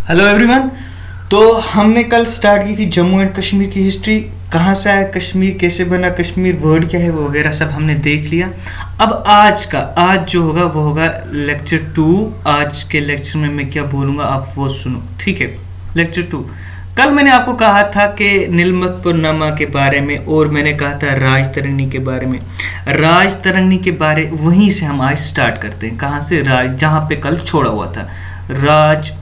Hello everyone. तो हमने कल स्टार्ट की थी जम्मू एंड कश्मीर की हिस्ट्री, कहाँ से आया कश्मीर, कैसे बना कश्मीर, वर्ड क्या है, वो वगैरह सब हमने देख लिया। अब आज जो होगा वो होगा लेक्चर 2। आज के लेक्चर में मैं क्या बोलूँगा आप वो सुनो, ठीक है। लेक्चर 2। कल मैंने आपको कहा था कि नीलमतपुरनामा के बारे में, और मैंने कहा था राजतरंगी के बारे में। राजतरंगी के बारे वहीं से हम आज स्टार्ट करते हैं। कहाँ से? जहाँ पे कल छोड़ा हुआ था, राज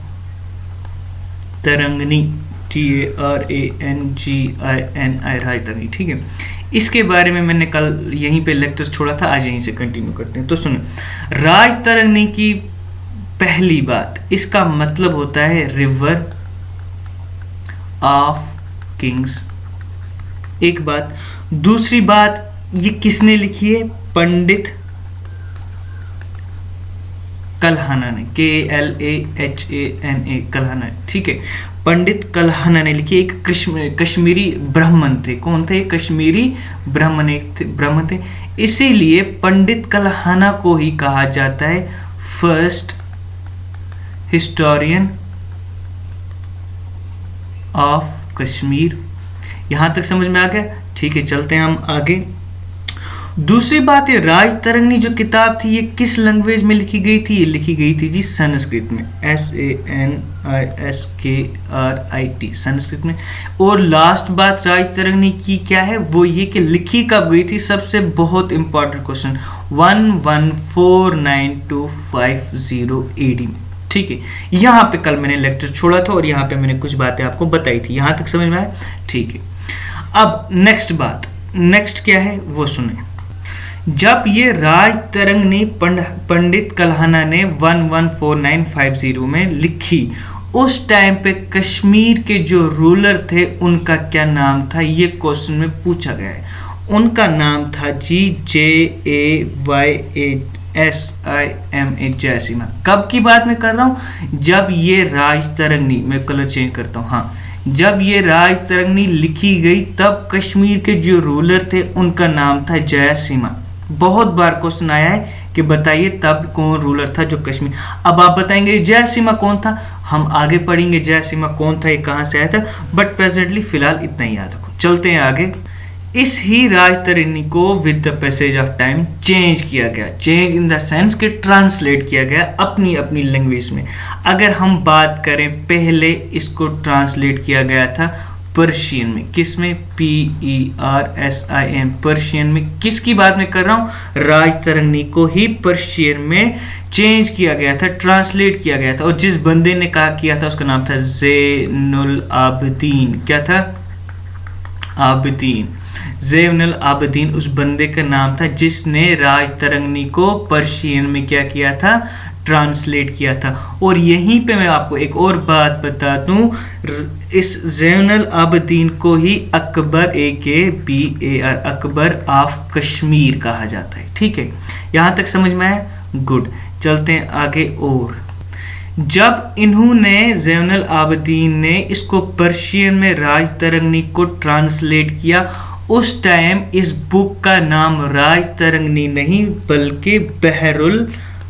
तरंगनी, TARANGINI, राजतरंगी, ठीक है। इसके बारे में मैंने कल यहीं पे लेक्चर छोड़ा था, आज यहीं से कंटिन्यू करते हैं। तो सुनो, राजतरंगी की पहली बात, इसका मतलब होता है रिवर ऑफ किंग्स, एक बात। दूसरी बात, ये किसने लिखी है? पंडित कल्हाना ने, KLAHANA, कल्हाना, ठीक है। पंडित कल्हाना ने लिखी। एक कश्मीरी ब्राह्मण थे। कौन थे? कश्मीरी ब्राह्मण थे। इसीलिए पंडित कल्हाना को ही कहा जाता है फर्स्ट हिस्टोरियन ऑफ कश्मीर। यहां तक समझ में आ गया? ठीक है, चलते हैं हम आगे। दूसरी बात है, राजतरंगी जो किताब थी ये किस लैंग्वेज में लिखी गई थी? ये लिखी गई थी जी संस्कृत में, SANISKRIT, संस्कृत में। और लास्ट बात राजतरंगी की क्या है, वो ये कि लिखी कब गई थी? सबसे बहुत इंपॉर्टेंट क्वेश्चन, 1149-50 AD में, ठीक है। यहाँ पे कल मैंने लेक्चर छोड़ा था और यहाँ पे मैंने कुछ बातें आपको बताई थी। यहाँ तक समझ में आया? ठीक है। अब नेक्स्ट क्या है वो सुने। जब ये राजतरंगी पंडित कल्हाना ने 1149-50 में लिखी, उस टाइम पे कश्मीर के जो रूलर थे उनका क्या नाम था? ये क्वेश्चन में पूछा गया है। उनका नाम था जी JAYSIMA, जयसीमा। कब की बात मैं कर रहा हूँ? जब ये राजतरंगी, मैं कलर चेंज करता हूँ, हाँ, जब ये राजतरंगी लिखी गई तब कश्मीर के जो रूलर थे उनका नाम था जयसीमा। बहुत बार क्वेश्चन आया है कि बताइए तब कौन रूलर था जो कश्मीर। अब आप बताएंगे जयसीमा कौन था, हम आगे पढ़ेंगे जयसीमा कौन था, ये कहां से आया था, बट प्रेजेंटली फिलहाल इतना ही याद रखो। चलते हैं आगे। इस ही राजतरंगी को with the passage of time change किया गया। चेंज इन द सेंस कि ट्रांसलेट किया गया अपनी अपनी लैंग्वेज में। अगर हम बात करें, पहले इसको ट्रांसलेट किया गया था पर्शियन में। किस में? PERSIAN, पर्शियन में। किसकी बात मैं कर रहा हूँ? राजतरंगी को ही पर्शियन में चेंज किया गया था, ट्रांसलेट किया गया था। और जिस बंदे ने कहा किया था उसका नाम था ज़ैनुल आबदीन। क्या था? आबदीन, ज़ैनुल आबदीन उस बंदे का नाम था जिसने राजतरंगी को पर्शियन में क्या किया था? ट्रांसलेट किया था। और यहीं पे मैं आपको एक और बात बता दूं, इस ज़ैनुल आबदीन को ही अकबर AKBAR, अकबर ऑफ कश्मीर कहा जाता है, ठीक है। यहां तक समझ में आया? गुड। चलते हैं आगे। और जब इन्होंने, ज़ैनुल आबदीन ने इसको पर्शियन में राजतरंगी को ट्रांसलेट किया, उस टाइम इस बुक का नाम राजतरंगी नहीं बल्कि बहरुल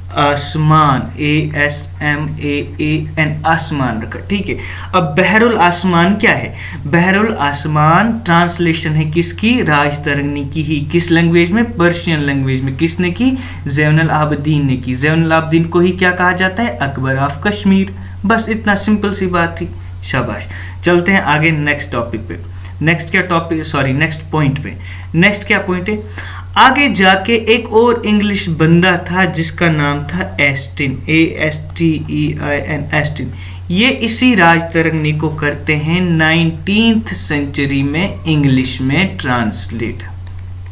आसमान, ASMAAN, आसमान रखा, ठीक है। अब बहरुल आसमान क्या है? बहरुल आसमान ट्रांसलेशन है किसकी? राजतरंगी की ही। किस लैंग्वेज में? पर्शियन लैंग्वेज में। किसने की? ज़ैनुल आबदीन ने की। ज़ैनुल आबदीन को ही क्या कहा जाता है? अकबर ऑफ कश्मीर। बस इतना सिंपल सी बात थी। शाबाश। चलते हैं आगे नेक्स्ट टॉपिक पे। नेक्स्ट पॉइंट पे। नेक्स्ट क्या पॉइंट है? आगे जाके एक और इंग्लिश बंदा था जिसका नाम था एस्टिन, ASTEIN, एस्टिन। ये इसी राजतरंगी को करते हैं 19th सेंचुरी में इंग्लिश में ट्रांसलेट।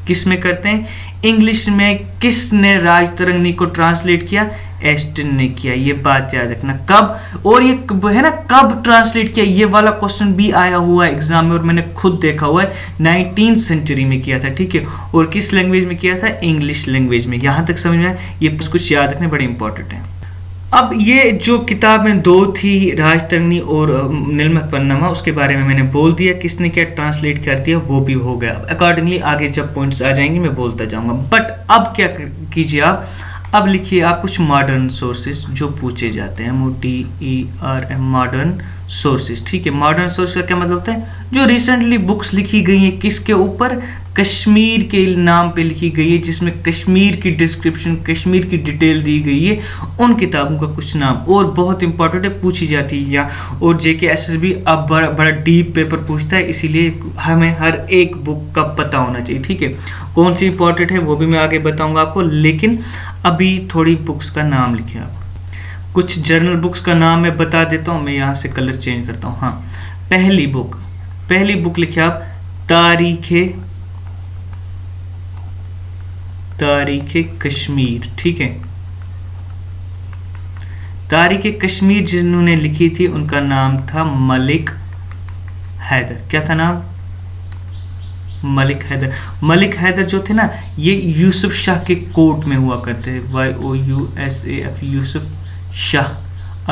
किस में करते हैं? इंग्लिश में। किसने राजतरंगी को ट्रांसलेट किया? एस्टिन ने किया। ये बात याद रखना। कब? और ये है ना, कब ट्रांसलेट किया, ये वाला क्वेश्चन भी आया हुआ है एग्जाम में और मैंने खुद देखा हुआ है। 19th सेंचुरी में किया था, ठीक है। और किस लैंग्वेज में किया था? इंग्लिश लैंग्वेज में। यहां तक समझ में आया? ये कुछ याद रखने बड़े इंपॉर्टेंट है। अब ये जो किताब में दो थी, राजतरंगी और नीलमतपुरनामा, उसके बारे में मैंने बोल दिया किसने क्या ट्रांसलेट कर दिया, वो भी हो गया। अकॉर्डिंगली आगे जब पॉइंट्स आ जाएंगे मैं बोलता जाऊंगा। बट अब क्या कीजिए आप, अब लिखिए आप कुछ मॉडर्न सोर्सेज जो पूछे जाते हैं, MODERN मॉडर्न सोर्सेज। ठीक है, मॉडर्न सोर्स का क्या मतलब होता है, जो रिसेंटली बुक्स लिखी गई हैं किसके ऊपर, कश्मीर के नाम पे लिखी गई है, जिसमें कश्मीर की डिस्क्रिप्शन, कश्मीर की डिटेल दी गई है, उन किताबों का कुछ नाम। और बहुत इंपॉर्टेंट है, पूछी जाती है या और JK-SSB अब बड़ा डीप पेपर पूछता है, इसीलिए हमें हर एक बुक का पता होना चाहिए। ठीक है, कौन सी इंपॉर्टेंट है वो भी मैं आगे बताऊंगा आपको, लेकिन अभी थोड़ी बुक्स का नाम लिखिए आप। कुछ जर्नल बुक्स का नाम मैं बता देता हूँ, मैं यहाँ से कलर चेंज करता हूँ। हाँ, पहली बुक लिखिए आप, तारीखे कश्मीर। ठीक है, तारीखे कश्मीर जिन्होंने लिखी थी उनका नाम था मलिक हैदर। क्या था नाम, मलिक हैदर। मलिक हैदर जो थे ना, ये यूसुफ शाह के कोर्ट में हुआ करते थे, YOUSAF, यूसुफ शाह।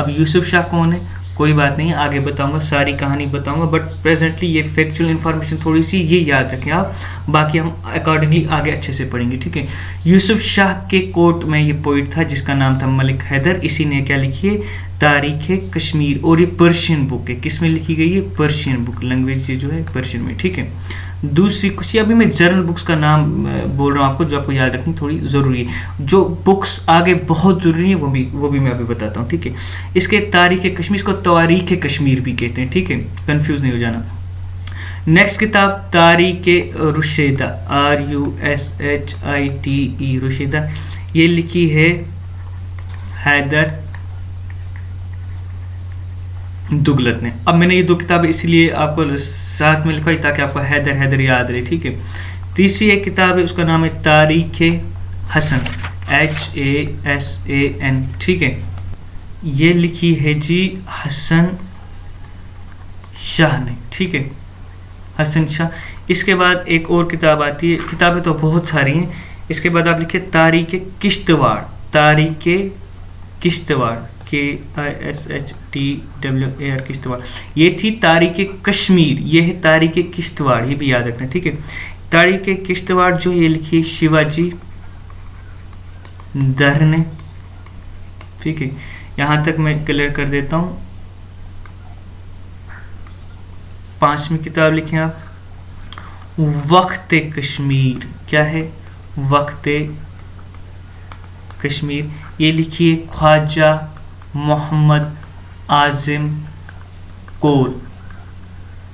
अब यूसुफ शाह कौन है, कोई बात नहीं, आगे बताऊंगा, सारी कहानी बताऊंगा, बट प्रेजेंटली ये फैक्चुअल इंफॉर्मेशन थोड़ी सी ये याद रखें आप, बाकी हम अकॉर्डिंगली आगे अच्छे से पढ़ेंगे। ठीक है, यूसुफ शाह के कोर्ट में ये पोइट था जिसका नाम था मलिक हैदर, इसी ने क्या लिखी है, तारीखे कश्मीर। और ये पर्शियन बुक है, किस में लिखी गई है, पर्शियन बुक, लैंग्वेज ये जो है पर्शियन में। ठीक है, दूसरी कुछ, अभी मैं जर्नल बुक्स का नाम बोल रहा हूँ आपको, जो आपको याद रखनी थोड़ी ज़रूरी है, जो बुक्स आगे बहुत ज़रूरी है वो भी मैं अभी बताता हूँ। ठीक है, इसके तारीख़ कश्मीर को तवारीख़ कश्मीर भी कहते हैं। ठीक है, कंफ्यूज नहीं हो जाना। नेक्स्ट किताब तारीख़ रुशैदा, RUSHITE, रुशैदा, ये लिखी है हैदर दुगलत ने। अब मैंने ये दो किताबें इसलिए आपको साथ में लिखवाई ताकि आपको हैदर याद रहे। ठीक है, तीसरी एक किताब है, उसका नाम है तारीख़ हसन, HASAN। ठीक है, ये लिखी है जी हसन शाह ने। ठीक है, हसन शाह। इसके बाद एक और किताब आती है, किताबें तो बहुत सारी हैं, इसके बाद आप लिखिए तारीख़ किश्तवाड़, तारीख़ किश्तवाड़, KISHTWAR, किश्तवाड़। ये थी तारीख़ कश्मीर, ये है तारीख़ किश्तवाड़, ये भी याद रखना। ठीक है, तारीख़ किश्तवाड़ जो ये लिखी शिवाजी दर ने। ठीक है, यहाँ तक मैं क्लियर कर देता हूँ। पांचवी किताब लिखें आप, वक्त कश्मीर। क्या है, वक्त कश्मीर, ये लिखिए ख्वाजा मोहम्मद आजिम कोल।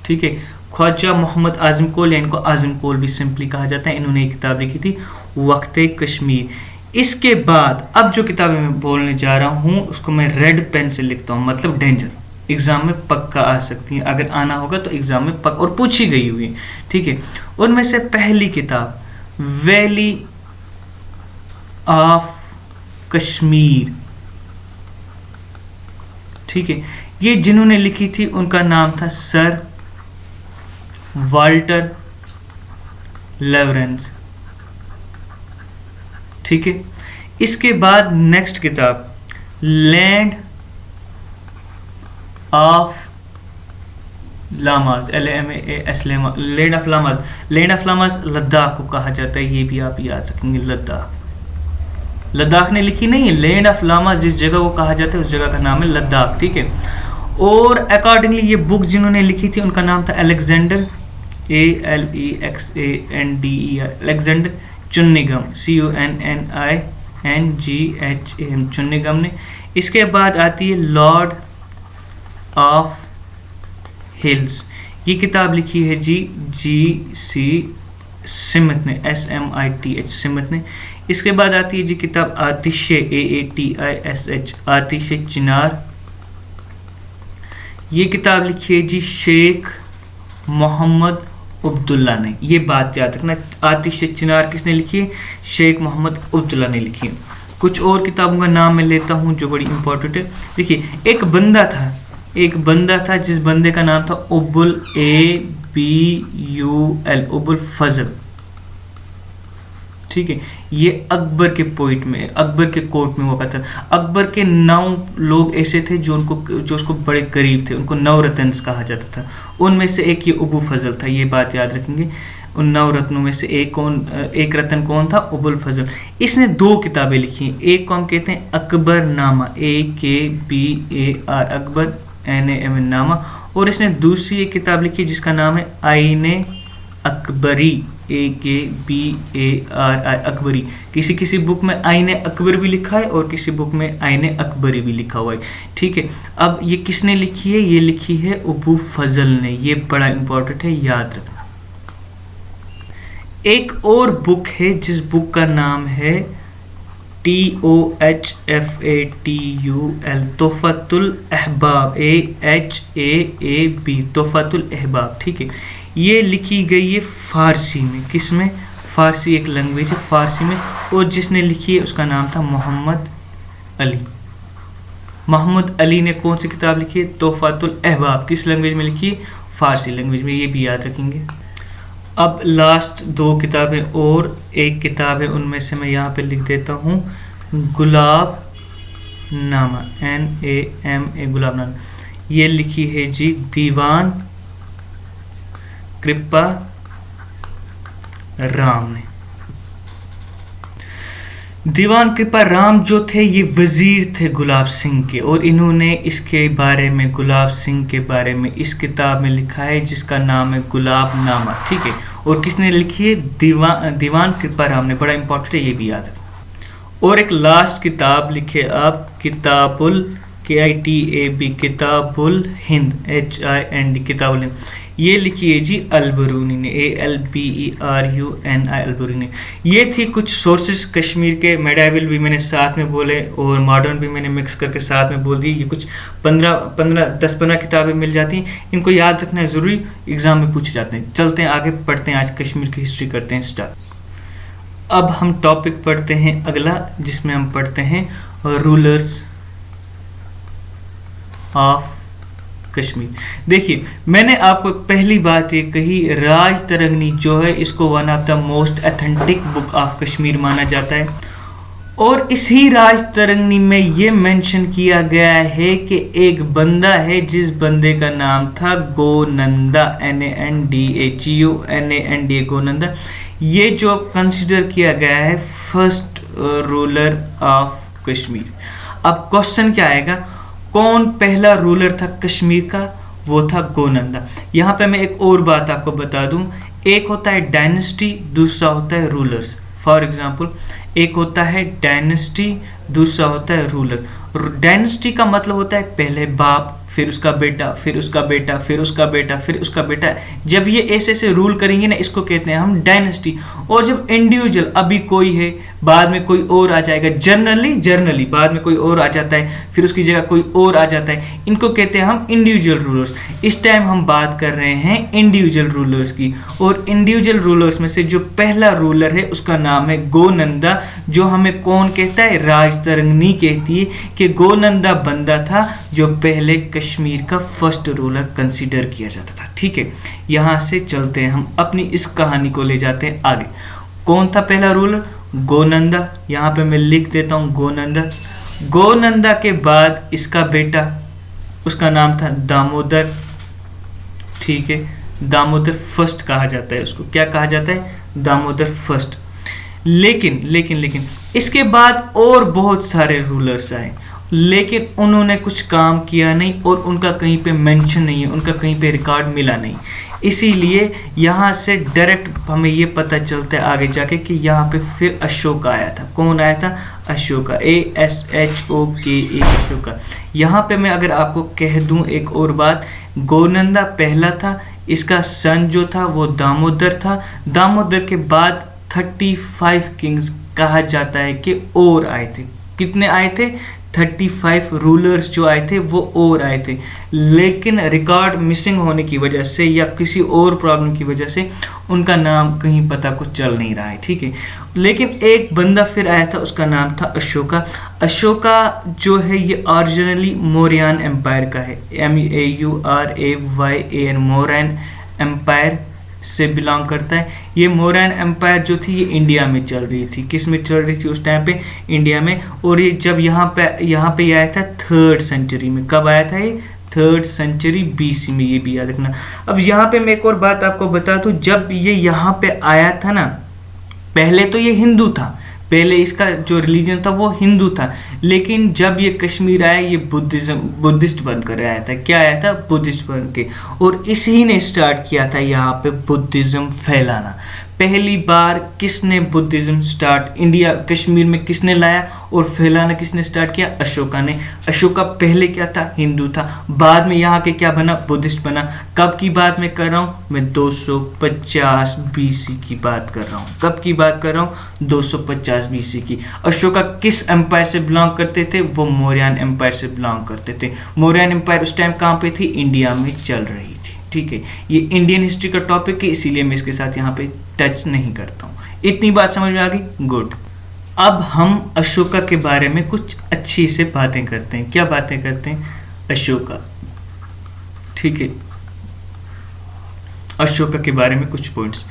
ठीक है, ख्वाजा मोहम्मद आजिम कोल, या इनको आजिम कोल भी सिंपली कहा जाता है, इन्होंने एक किताब लिखी थी वक्त कश्मीर। इसके बाद अब जो किताबें मैं बोलने जा रहा हूँ उसको मैं रेड पेन से लिखता हूँ, मतलब डेंजर, एग्जाम में पक्का आ सकती है, अगर आना होगा तो एग्जाम में पक्का, और पूछी गई हुई है। ठीक है, उनमें से पहली किताब वैली ऑफ कश्मीर। ठीक है, ये जिन्होंने लिखी थी उनका नाम था सर वाल्टर लॉरेंस। ठीक है, इसके बाद नेक्स्ट किताब land of lamas, LAMAS, land of lamas. Land of lamas Ladakh को कहा जाता है, ये भी आप याद रखेंगे, लद्दाख ने लिखी नहीं है, लैंड ऑफ लामाज जिस जगह को कहा जाता है उस जगह का नाम है लद्दाख। ठीक है, और अकॉर्डिंगली ये बुक जिन्होंने लिखी थी उनका नाम था अलेक्जेंडर, ALEXANDER, अलेक्जेंडर चुन्निगम, CUNNINGHAM, चुन्निगम ने। इसके बाद आती है लॉर्ड ऑफ हिल्स, ये किताब लिखी है जी GC स्मिथ ने, SMITH स्मिथ ने। इसके बाद आती है जी किताब आतिश, AATISH, आतिश चिनार, ये किताब लिखी है जी शेख मोहम्मद अब्दुल्ला ने। ये बात याद रखना, आतिश चिनार किसने लिखी है, शेख मोहम्मद अब्दुल्ला ने लिखी है। कुछ और किताबों का नाम मैं लेता हूँ जो बड़ी इंपॉर्टेंट है। देखिए, एक बंदा था जिस बंदे का नाम था अबुल ABUL, अबुल फजल। ठीक है, ये अकबर के पोइट में, अकबर के कोर्ट में हुआ करता था। अकबर के 9 लोग ऐसे थे जो उसको बड़े करीब थे, उनको 9 रतन्स कहा जाता था, उनमें से एक ये अबू फजल था, ये बात याद रखेंगे। उन 9 रत्नों में से एक रत्न कौन था? अबुल फजल। इसने 2 किताबें लिखी हैं। एक को हम कहते हैं अकबर नामा, AKBAR, अकबर NAM नामा, और इसने दूसरी एक किताब लिखी जिसका नाम है आईने अकबरी, AKBARI, अकबरी। किसी किसी बुक में आईने अकबर भी लिखा है और किसी बुक में आईने अकबरी भी लिखा हुआ है, ठीक है। अब ये किसने लिखी है? ये लिखी है अबू फजल ने। ये बड़ा इंपॉर्टेंट है, याद रखना। एक और बुक है जिस बुक का नाम है TOHFATUL, तोहफतुल अहबाब, AHAAB, तोहफतुल अहबाब, ठीक है। ये लिखी गई है फारसी में। किस में? फारसी एक लैंग्वेज है, फारसी में, और जिसने लिखी है उसका नाम था मोहम्मद अली। मोहम्मद अली ने कौन सी किताब लिखी है? तोहफतुल अहबाब। किस लैंग्वेज में लिखी है? फारसी लैंग्वेज में। ये भी याद रखेंगे। अब लास्ट 2 किताबें और एक किताब है, उनमें से मैं यहाँ पे लिख देता हूँ गुलाब नामा, NAMA, गुलाब नामा। ये लिखी है जी दीवान कृपा राम ने। दीवान कृपा राम जो थे ये वजीर थे गुलाब सिंह के, और इन्होंने इसके बारे में, गुलाब सिंह के बारे में इस किताब में लिखा है जिसका नाम है गुलाब नामा, ठीक है। और किसने लिखी है? दीवान कृपा राम ने। बड़ा इंपॉर्टेंट है, ये भी याद रखें। और एक लास्ट किताब लिखे आप किताबुल KITAB, किताबुल हिंद, HIND, किताबुल हिंद। ये लिखी है जी अलबरूनी ने, ALBERUNI, अलबरूनी। ये थी कुछ सोर्सेस कश्मीर के। मेडाइवल भी मैंने साथ में बोले और मॉडर्न भी मैंने मिक्स करके साथ में बोल दी। ये कुछ 10-15 किताबें मिल जाती हैं। इनको याद रखना है ज़रूरी, एग्जाम में पूछे जाते हैं। चलते हैं आगे, पढ़ते हैं। आज कश्मीर की हिस्ट्री करते हैं स्टार्ट। अब हम टॉपिक पढ़ते हैं अगला, जिसमें हम पढ़ते हैं रूलर्स ऑफ कश्मीर। देखिए, मैंने आपको पहली बात ये कही, राजतरंगिणी जो है इसको one of the most authentic book of Kashmir माना जाता है। और इसी राजतरंगिणी में ये मेंशन किया गया है कि एक बंदा है जिस बंदे का नाम था गोनंदा, NANDA, गोनंदा। ये जो कंसिडर किया गया है फर्स्ट रूलर ऑफ कश्मीर। अब क्वेश्चन क्या आएगा? कौन पहला रूलर था कश्मीर का? वो था गोनंदा। यहाँ पे मैं एक और बात आपको बता दूं, एक होता है डायनेस्टी, दूसरा होता है रूलर्स। फॉर एग्जांपल, एक होता है डायनेस्टी, दूसरा होता है रूलर। डायनेस्टी का मतलब होता है पहले बाप, फिर उसका बेटा, फिर उसका बेटा, फिर उसका बेटा, फिर उसका बेटा। जब ये ऐसे ऐसे रूल करेंगे ना, इसको कहते हैं हम डायनेस्टी। और जब इंडिविजुअल, अभी कोई है, बाद में कोई और आ जाएगा, जर्नली बाद में कोई और आ जाता है, फिर उसकी जगह कोई और आ जाता है, इनको कहते हैं हम इंडिविजुअल रूलर्स। इस टाइम हम बात कर रहे हैं इंडिविजुअल रूलर्स की। और इंडिविजुअल रूलर्स में से जो पहला रूलर है उसका नाम है गोनंदा, जो हमें कौन कहता है? राजतरंगिणी कहती है कि गोनंदा बंदा था जो पहले कश्मीर का फर्स्ट रूलर कंसीडर किया जाता था, ठीक है। यहां से चलते हैं, हम अपनी इस कहानी को ले जाते हैं आगे। कौन था पहला रूलर? गोनंदा। यहाँ पे मैं लिख देता हूँ गोनंदा। गोनंदा के बाद इसका बेटा, उसका नाम था दामोदर, ठीक है। दामोदर फर्स्ट कहा जाता है उसको। क्या कहा जाता है? दामोदर फर्स्ट। लेकिन इसके बाद और बहुत सारे रूलर्स आए, लेकिन उन्होंने कुछ काम किया नहीं और उनका कहीं पे मेंशन नहीं है, उनका कहीं पे रिकॉर्ड मिला नहीं। इसीलिए यहाँ से डायरेक्ट हमें ये पता चलता है आगे जाके कि यहाँ पे फिर अशोक आया था। कौन आया था? अशोका, ASHOKA, अशोका। यहाँ पे मैं अगर आपको कह दूँ एक और बात, गोनंदा पहला था, इसका सन जो था वो दामोदर था। दामोदर के बाद 35 किंग्स कहा जाता है कि और आए थे। कितने आए थे? 35 रूलर्स जो आए थे वो और आए थे, लेकिन रिकॉर्ड मिसिंग होने की वजह से या किसी और प्रॉब्लम की वजह से उनका नाम कहीं पता कुछ चल नहीं रहा है, ठीक है। लेकिन एक बंदा फिर आया था, उसका नाम था अशोका। अशोका जो है ये ओरिजिनली मौर्यन एम्पायर का है, MAURAYAN, मौर्यन एम्पायर से बिलोंग करता है। ये मौर्यन एम्पायर जो थी ये इंडिया में चल रही थी। किस में चल रही थी उस टाइम पे? इंडिया में। और ये जब यहाँ पे आया था 3rd सेंचुरी में। कब आया था ये? 3rd सेंचुरी BC में, ये भी याद रखना। अब यहाँ पे मैं एक और बात आपको बता दूं, जब ये यहाँ पे आया था ना, पहले तो ये हिंदू था, पहले इसका जो रिलीजन था वो हिंदू था, लेकिन जब ये कश्मीर आया ये बुद्धिस्ट बनकर आया था। क्या आया था? बुद्धिस्ट बन के। और इसी ने स्टार्ट किया था यहाँ पे बुद्धिज्म फैलाना। पहली बार किसने बुद्धिज्म स्टार्ट इंडिया कश्मीर में किसने लाया और फैलाना किसने स्टार्ट किया? अशोका ने। अशोका पहले क्या था? हिंदू था, बाद में यहाँ के क्या बना? बुद्धिस्ट बना। कब की बात मैं कर रहा हूँ? मैं 250 BC की बात कर रहा हूँ। कब की बात कर रहा हूँ? 250 BC की। अशोका किस एम्पायर से बिलोंग करते थे? वो मौर्यन एम्पायर से बिलोंग करते थे। मौर्यन एम्पायर उस टाइम कहाँ पे थी? इंडिया में चल रही थी। ठीक है, ये इंडियन हिस्ट्री का टॉपिक है, इसीलिए मैं इसके साथ यहाँ पे टच नहीं करता हूँ। इतनी बात समझ में आ गई? गुड। अब हम अशोका के बारे में कुछ अच्छी से बातें करते हैं। क्या बातें करते हैं? अशोका। ठीक है, अशोका के बारे में कुछ पॉइंट्स।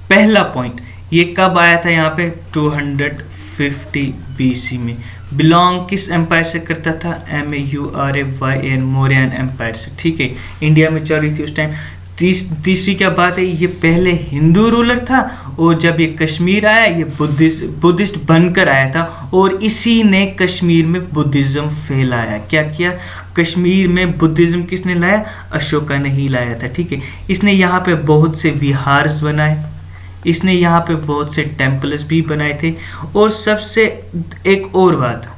पहला पॉइंट, ये कब आया था यहाँ पे? 250 BC में। बिलोंग किस एम्पायर से करता था? MAURAYN, मौर्यन एम्पायर से। ठीक है, इंडिया में चल रही थी उस टाइम। तीसरी क्या बात है? ये पहले हिंदू रूलर था और जब ये कश्मीर आया ये बुद्धिस्ट बनकर आया था, और इसी ने कश्मीर में बुद्धिज्म फैलाया। क्या किया? कश्मीर में बुद्धिज्म किसने लाया? अशोका ने ही लाया था। ठीक है, इसने यहाँ पे बहुत से विहार्स बनाए, इसने यहाँ पे बहुत से टेम्पल्स भी बनाए थे, और सबसे एक और बात,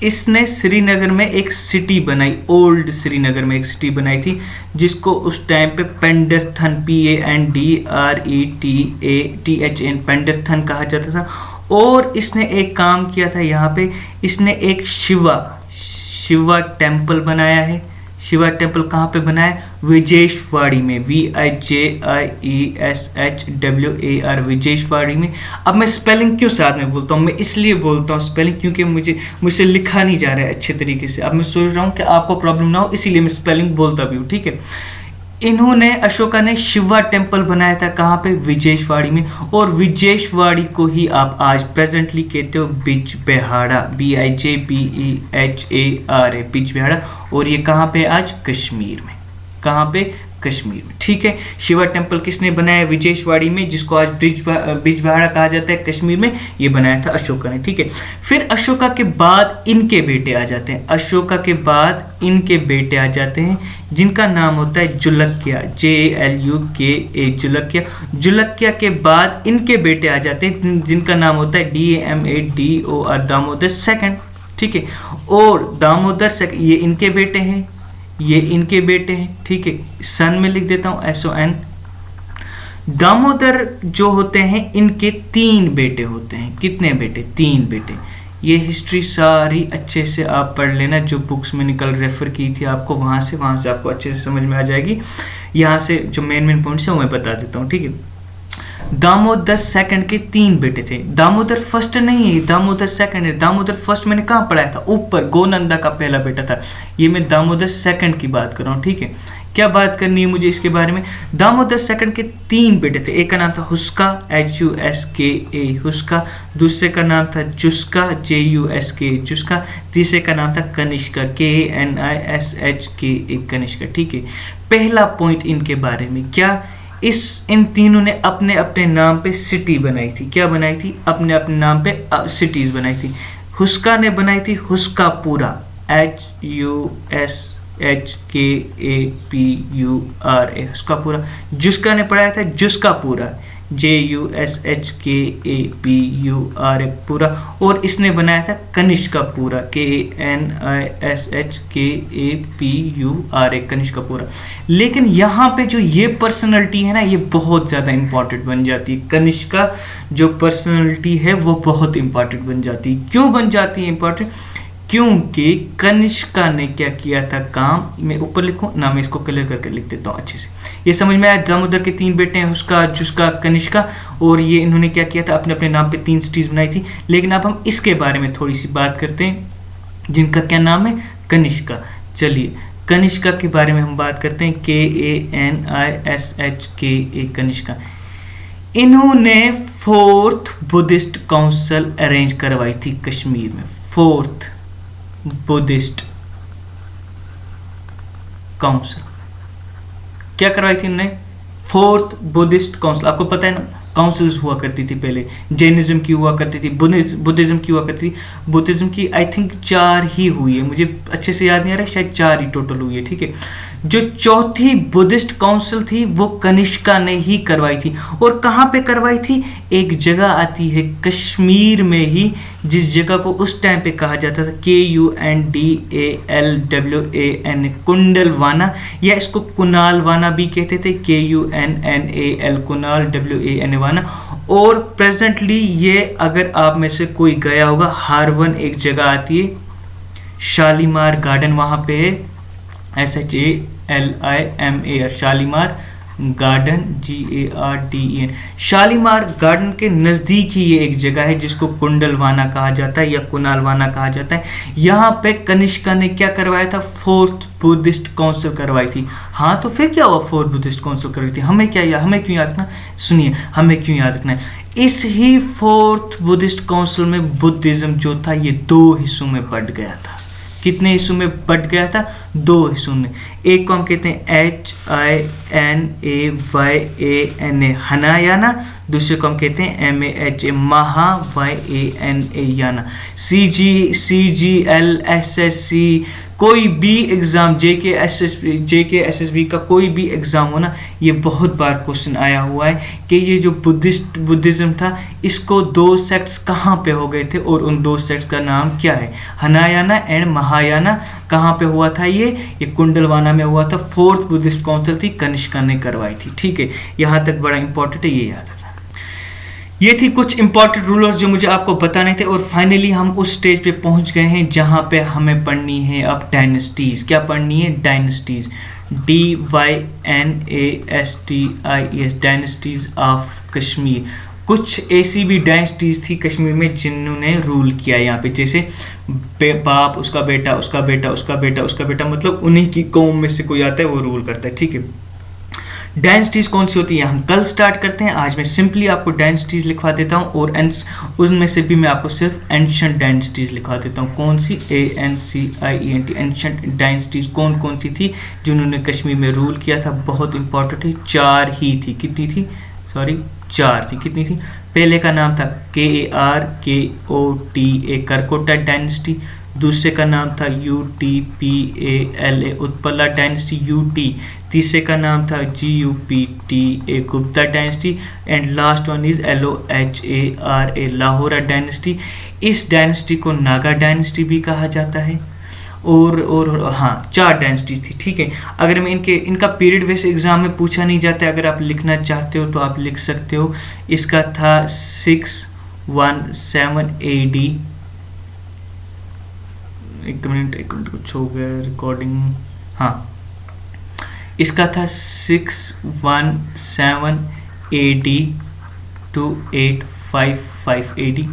इसने श्रीनगर में एक सिटी बनाई, ओल्ड श्रीनगर में एक सिटी बनाई थी, जिसको उस टाइम पे पेंडरथन, PANDRETATHN, पेंडरथन कहा जाता था। और इसने एक काम किया था यहाँ पे, इसने एक शिवा टेम्पल बनाया है। शिवा टेम्पल कहाँ पे बनाया? विजेशवाड़ी में, VIJIESHWAR, विजेशवाड़ी में। अब मैं स्पेलिंग क्यों साथ में बोलता हूँ? मैं इसलिए बोलता हूँ स्पेलिंग क्योंकि मुझसे लिखा नहीं जा रहा है अच्छे तरीके से। अब मैं सोच रहा हूँ कि आपको प्रॉब्लम ना हो, इसीलिए मैं स्पेलिंग बोलता भी हूँ। ठीक है, इन्होंने अशोका ने शिवा टेम्पल बनाया था कहाँ पे? विजेशवाड़ी में। और विजेशवाड़ी को ही आप आज प्रेजेंटली कहते हो बिजबिहाड़ा, BIJBEHARA, बिजबिहाड़ा। और ये कहाँ पे? आज कश्मीर में। कहाँ पे? कश्मीर में। ठीक है, शिवा टेम्पल किसने बनाया? विजेशवाड़ी में, जिसको आज बिजबिहाड़ा कहा जाता है कश्मीर में, ये बनाया था अशोका ने। ठीक है, फिर अशोका के बाद इनके बेटे आ जाते हैं। अशोका के बाद इनके बेटे आ जाते हैं, जिनका नाम होता है जुलक्या, JLUKA, जुलक्या। जुलक्या के बाद इनके बेटे आ जाते हैं, जिनका नाम होता है DAMADOR, दामोदर सेकंड। ठीक है, और दामोदर सेकंड ये इनके बेटे हैं, ये इनके बेटे हैं। ठीक है, सन में लिख देता हूं, SON। दामोदर जो होते हैं इनके 3 बेटे होते हैं। कितने बेटे? 3 बेटे। ये हिस्ट्री सारी अच्छे से आप पढ़ लेना, जो बुक्स में निकल रेफर की थी आपको, वहां से आपको अच्छे से समझ में आ जाएगी। यहाँ से जो मेन पॉइंट्स है वो मैं बता देता हूँ। ठीक है, दामोदर सेकंड के 3 बेटे थे। दामोदर फर्स्ट नहीं है, दामोदर सेकंड है। दामोदर फर्स्ट मैंने कहाँ पढ़ाया था? ऊपर, गोनंदा का पहला बेटा था। ये मैं दामोदर सेकंड की बात कर रहा हूँ। ठीक है, क्या बात करनी है मुझे इसके बारे में? दामोदर सेकंड के 3 बेटे थे। एक का नाम था हुस्का, HUSKA, हुस्का। दूसरे का नाम था जुस्का, JUSK, जुस्का। तीसरे का नाम था कनिष्का, KNISHKA, कनिष्का। ठीक है, पहला पॉइंट इनके बारे में क्या? इन तीनों ने अपने अपने नाम पे सिटी बनाई थी। क्या बनाई थी? अपने अपने नाम पे सिटीज बनाई थी। हुस्का ने बनाई थी हुस्कापुरा, HUSHKAPURA, हुस्कापुरा। जुस्का ने पढ़ाया था जुस्कापुरा, JUSHKAPURA, पूरा। और इसने बनाया था कनिष्कापुरा, KNISHKAPURA, कनिष्कापुरा। लेकिन यहाँ पे जो ये पर्सनैलिटी है ना, ये बहुत ज़्यादा इंपॉर्टेंट बन जाती है। कनिष्का जो पर्सनैलिटी है वो बहुत इंपॉर्टेंट बन जाती है। क्यों बन जाती है इंपॉर्टेंट? क्योंकि कनिष्का ने क्या किया था काम, मैं ऊपर लिखूं ना, मैं इसको क्लियर करके लिख देता हूँ अच्छे से, ये समझ में आया। दामोदर के 3 बेटे हैं, उसका, जुस्का, कनिष्का, और ये इन्होंने क्या किया था, अपने अपने नाम पे 3 सिटीज बनाई थी। लेकिन अब हम इसके बारे में थोड़ी सी बात करते हैं, जिनका क्या नाम है? कनिष्का। चलिए कनिष्का के बारे में हम बात करते हैं, KANISHKA, कनिष्का। इन्होंने 4th बुद्धिस्ट काउंसिल अरेंज करवाई थी कश्मीर में। 4th बुद्धिस्ट काउंसिल, क्या करवाई थी उन्होंने? Fourth Buddhist council. आपको पता है ना, काउंसिल्स हुआ करती थी पहले, जैनिज्म की हुआ करती थी, बुद्धिज्म की हुआ करती थी। बुद्धिज्म की आई थिंक 4 ही हुई है, मुझे अच्छे से याद नहीं आ रहा, शायद 4 ही टोटल हुई है, ठीक है। जो चौथी बुद्धिस्ट काउंसिल थी वो कनिष्का ने ही करवाई थी। और कहाँ पे करवाई थी? एक जगह आती है कश्मीर में ही, जिस जगह को उस टाइम पे कहा जाता था KUNDALWAN, कुंडलवाना, या इसको कुनालवाना भी कहते थे, KUNNAL, कुनाल, WAN वाना। और प्रेजेंटली ये, अगर आप में से कोई गया होगा, हारवन एक जगह आती है, शालीमार गार्डन वहाँ पे है, SHALIMAR, Shalimar garden, GARDEN। Shalimar garden के नज़दीक ही ये एक जगह है जिसको कुंडलवाना कहा जाता है या कुनालवाना कहा जाता है। यहाँ पे कनिष्का ने क्या करवाया था? फोर्थ बुद्धिस्ट काउंसिल करवाई थी। हाँ, तो फिर क्या हुआ? फोर्थ बुद्धिस्ट काउंसिल करवाई थी। हमें क्यों याद रखना? सुनिए, हमें क्यों याद रखना है? इस ही फोर्थ बुद्धिस्ट काउंसिल में बुद्धिज्म जो था ये 2 हिस्सों में बंट गया था। कितने हिस्सों में बंट गया था? 2 हिस्सों में। एक को हम कहते हैं HINAYANA, हनायाना। दूसरे को हम कहते हैं MAHA, MAHA याना। CGL, SSC, कोई भी एग्ज़ाम, JK SSB का कोई भी एग्ज़ाम हो ना, ये बहुत बार क्वेश्चन आया हुआ है कि ये जो बुद्धिज़्म था, इसको 2 सेक्ट्स कहाँ पे हो गए थे और उन 2 सेक्ट्स का नाम क्या है? हनायाना एंड महायाना। कहाँ पे हुआ था ये कुंडलवाना में हुआ था। फोर्थ बुद्धिस्ट काउंसिल थी, कनिष्का ने करवाई थी, ठीक है। यहाँ तक बड़ा इंपॉर्टेंट है, ये याद रखना। ये थी कुछ इंपॉर्टेंट रूलर्स जो मुझे आपको बताने थे। और फाइनली हम उस स्टेज पे पहुंच गए हैं जहां पे हमें पढ़नी है अब डायनेस्टीज। क्या पढ़नी है? Dynasties, DYNASTIES, dynasties of Kashmir. कुछ ऐसी भी डायनेस्टीज थी कश्मीर में जिन्होंने रूल किया यहाँ पे, जैसे बाप, उसका बेटा, उसका बेटा, उसका बेटा, उसका बेटा, मतलब उन्हीं की कौम में से कोई आता है वो रूल करता है, ठीक है। डायनेस्टीज कौन सी होती है हम कल स्टार्ट करते हैं। आज मैं सिंपली आपको डायनेस्टीज लिखवा देता हूँ और उनमें से भी मैं आपको सिर्फ एंशिएंट डायनेस्टीज लिखवा देता हूँ। कौन सी? ANCIENT, एंशिएंट डायनेस्टीज कौन कौन सी थी जिन्होंने कश्मीर में रूल किया था? बहुत इंपॉर्टेंट है, 4 ही थी। कितनी थी? 4 थी। कितनी थी? पहले का नाम था KARKOTA, करकोटा डायनेस्टी। दूसरे का नाम था UTPALA, उत्पला डायनेस्टी, UT। तीसरे का नाम था GUPTA, Gupta dynasty. And last one is LOHARA, Lohara dynasty. इस डायनेस्टी को नागा डायनेस्टी भी कहा जाता है। और हाँ, 4 डायनेस्टीज थी, ठीक है। अगर मैं इनका पीरियड वैसे एग्जाम में पूछा नहीं जाता है, अगर आप लिखना चाहते हो तो आप लिख सकते हो। इसका था 617 AD। एक मिनट कुछ हो गया रिकॉर्डिंग। हाँ, इसका था 617 AD to 855 AD।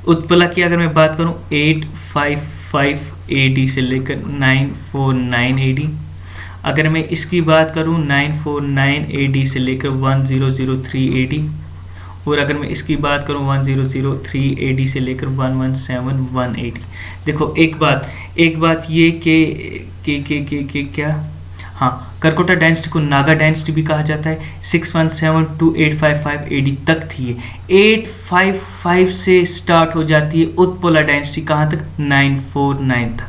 उत्पला की अगर मैं बात करूं 855 AD से लेकर 949 AD। अगर मैं इसकी बात करूं 949 AD से लेकर 1003 AD। और अगर मैं इसकी बात करूं 1003 AD से लेकर 1171 AD। देखो एक बात ये कि क्या, हाँ, करकोटा डायनेस्टी को नागा डायनेस्टी भी कहा जाता है। 617 to 855 AD तक थी। 855 से स्टार्ट हो जाती है उत्पला डायनेस्टी, कहाँ तक? 949 तक,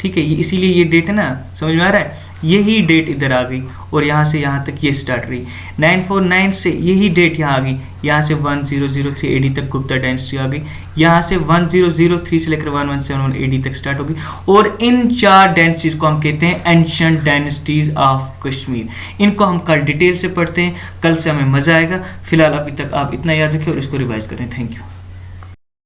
ठीक है। ये इसीलिए ये डेट है ना, समझ में आ रहा है? यही डेट इधर आ गई और यहाँ से यहाँ तक ये स्टार्ट रही। 949 से यही डेट यहाँ आ गई, यहाँ से 1003 AD तक गुप्ता डायनेस्टी आ गई। यहाँ से 1003 से लेकर 1171 AD तक स्टार्ट होगी। और इन 4 डायनेस्टीज को हम कहते हैं एंशिएंट डायनेस्टीज ऑफ कश्मीर। इनको हम कल डिटेल से पढ़ते हैं, कल से हमें मजा आएगा। फिलहाल अभी तक आप इतना याद रखें और इसको रिवाइज करें। Thank you.